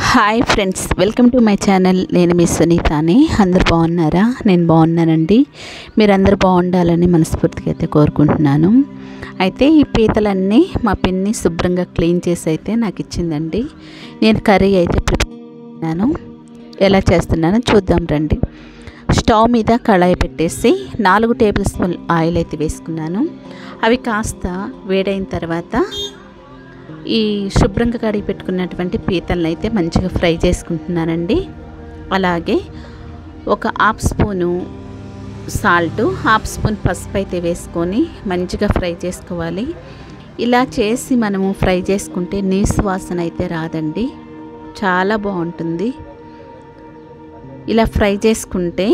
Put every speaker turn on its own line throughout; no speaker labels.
Hi friends, welcome to my channel. నేను మీ సునీతాని. అందరు బాగున్నారా? నేను బాగున్నానండి. మీరందరూ బాగుండాలని మనస్ఫూర్తిగా అయితే కోరుకుంటున్నాను. అయితే ఈ పీతలన్నీ మా పిన్ని శుభ్రంగా క్లీన్ చేసి అయితే నాకు ఇచ్చిందండి. నేను కర్రీ అయితే ప్రిపేర్ చేస్తున్నాను. ఎలా చేస్తున్నానో చూద్దాం రండి. స్టవ్ మీద కళాయి పెట్టేసి 4 టేబుల్ స్పూన్ ఆయిల్ అయితే వేసుకున్నాను. అవి కాస్త వేడైన తర్వాత ఈ శుభ్రంగా కడిగి పెట్టుకున్నటువంటి పీతలను అయితే మంచిగా ఫ్రై చేసుకుంటున్నానండి. అలాగే ఒక half spoon salt, half spoon పసుపు అయితే వేసుకొని మంచిగా ఫ్రై చేసుకోవాలి. ఇలా చేసి మనము ఫ్రై చేసుకుంటే నీసు వాసన అయితే రాదండి, చాలా బాగుంటుంది. ఇలా ఫ్రై చేసుకుంటే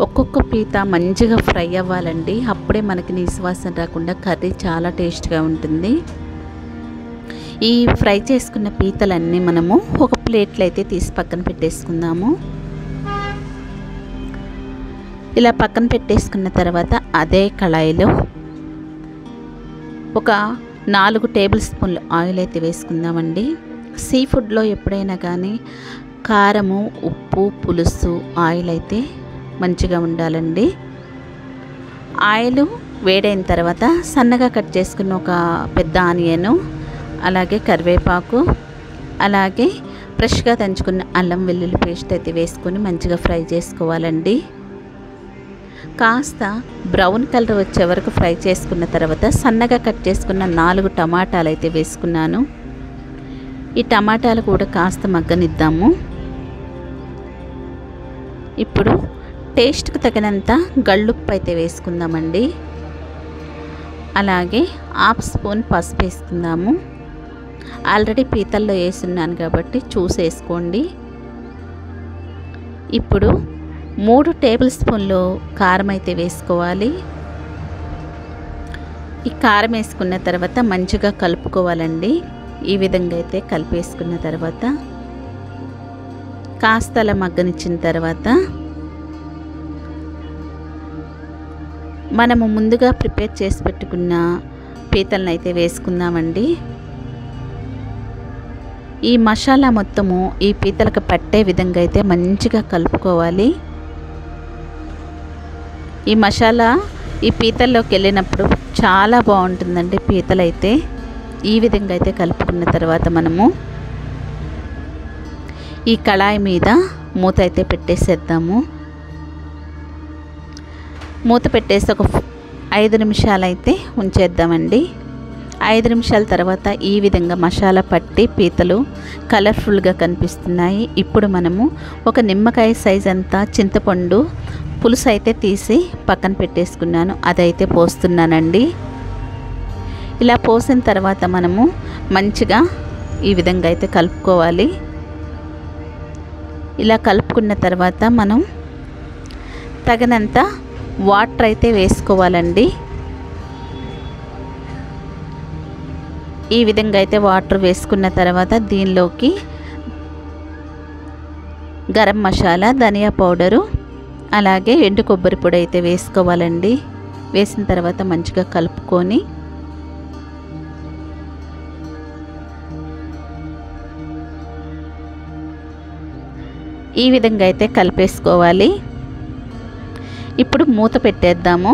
ఒక్కొక్క పీత మంచిగా ఫ్రై అవ్వాలండి. అప్పుడే మనకి నీసు వాసన రాకుండా కర్రీ చాలా టేస్ట్గా ఉంటుంది. ఈ ఫ్రై చేసుకున్న పీతలన్నీ మనము ఒక ప్లేట్లో అయితే తీసి పక్కన పెట్టేసుకుందాము. ఇలా పక్కన పెట్టేసుకున్న తర్వాత అదే కళాయిలో ఒక 4 టేబుల్ స్పూన్లు ఆయిల్ అయితే వేసుకుందామండి. సీ ఫుడ్లో ఎప్పుడైనా కానీ కారము, ఉప్పు, పులుసు, ఆయిల్ అయితే మంచిగా ఉండాలండి. ఆయిల్ వేడైన తర్వాత సన్నగా కట్ చేసుకున్న ఒక పెద్ద ఆనియను, అలాగే కరివేపాకు, అలాగే ఫ్రెష్గా దంచుకున్న అల్లం వెల్లుల్లి పేస్ట్ అయితే వేసుకొని మంచిగా ఫ్రై చేసుకోవాలండి. కాస్త బ్రౌన్ కలర్ వచ్చే వరకు ఫ్రై చేసుకున్న తర్వాత సన్నగా కట్ చేసుకున్న 4 టమాటాలు అయితే వేసుకున్నాను. ఈ టమాటాలు కూడా కాస్త మగ్గనిద్దాము. ఇప్పుడు టేస్ట్కి తగినంత గళ్ళుప్పు అయితే వేసుకుందామండి. అలాగే హాఫ్ స్పూన్ పసుపు వేసుకుందాము. ఆల్రెడీ పీతల్లో వేసున్నాను కాబట్టి చూసేసుకోండి. ఇప్పుడు 3 టేబుల్ స్పూన్లు కారం అయితే వేసుకోవాలి. ఈ కారం వేసుకున్న తర్వాత మంచిగా కలుపుకోవాలండి. ఈ విధంగా అయితే కలిపేసుకున్న తర్వాత కాస్త అలా మగ్గనిచ్చిన తర్వాత మనము ముందుగా ప్రిపేర్ చేసి పెట్టుకున్న పీతలను అయితే వేసుకుందామండి. ఈ మసాలా మొత్తము ఈ పీతలకు పట్టే విధంగా అయితే మంచిగా కలుపుకోవాలి. ఈ మసాలా ఈ పీతల్లోకి వెళ్ళినప్పుడు చాలా బాగుంటుందండి. పీతలు అయితే ఈ విధంగా అయితే కలుపుకున్న తర్వాత మనము ఈ కళాయి మీద మూత అయితే పెట్టేసేద్దాము. మూత పెట్టేసి ఒక 5 నిమిషాలు అయితే ఉంచేద్దామండి. 5 నిమిషాల తర్వాత ఈ విధంగా మసాలా పట్టి పీతలు కలర్ఫుల్గా కనిపిస్తున్నాయి. ఇప్పుడు మనము ఒక నిమ్మకాయ సైజ్ అంతా చింతపండు పులుసు అయితే తీసి పక్కన పెట్టేసుకున్నాను. అదైతే పోస్తున్నానండి. ఇలా పోసిన తర్వాత మనము మంచిగా ఈ విధంగా అయితే కలుపుకోవాలి. ఇలా కలుపుకున్న తర్వాత మనం తగినంత వాటర్ అయితే వేసుకోవాలండి. ఈ విధంగా అయితే వాటర్ వేసుకున్న తర్వాత దీనిలోకి గరం మసాలా, ధనియా పౌడరు, అలాగే ఎండు కొబ్బరి పొడి అయితే వేసుకోవాలండి. వేసిన తర్వాత మంచిగా కలుపుకొని ఈ విధంగా అయితే కలిపేసుకోవాలి. ఇప్పుడు మూత పెట్టేద్దాము.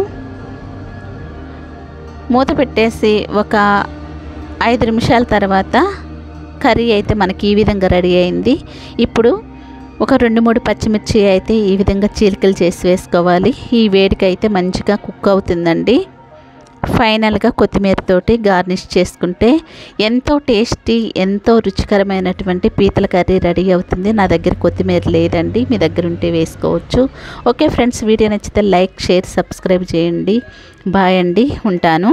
మూత పెట్టేసి ఒక 5 నిమిషాల తర్వాత కర్రీ అయితే మనకి ఈ విధంగా రెడీ అయింది. ఇప్పుడు ఒక 2-3 పచ్చిమిర్చి అయితే ఈ విధంగా చీలికలు చేసి వేసుకోవాలి. ఈ వేడికి అయితే మంచిగా కుక్ అవుతుందండి. ఫైనల్గా కొత్తిమీరతోటి గార్నిష్ చేసుకుంటే ఎంతో టేస్టీ, ఎంతో రుచికరమైనటువంటి పీతల కర్రీ రెడీ అవుతుంది. నా దగ్గర కొత్తిమీర లేదండి, మీ దగ్గర ఉంటే వేసుకోవచ్చు. ఓకే ఫ్రెండ్స్, వీడియో నచ్చితే లైక్, షేర్, సబ్స్క్రైబ్ చేయండి. బాయ్ అండి, ఉంటాను.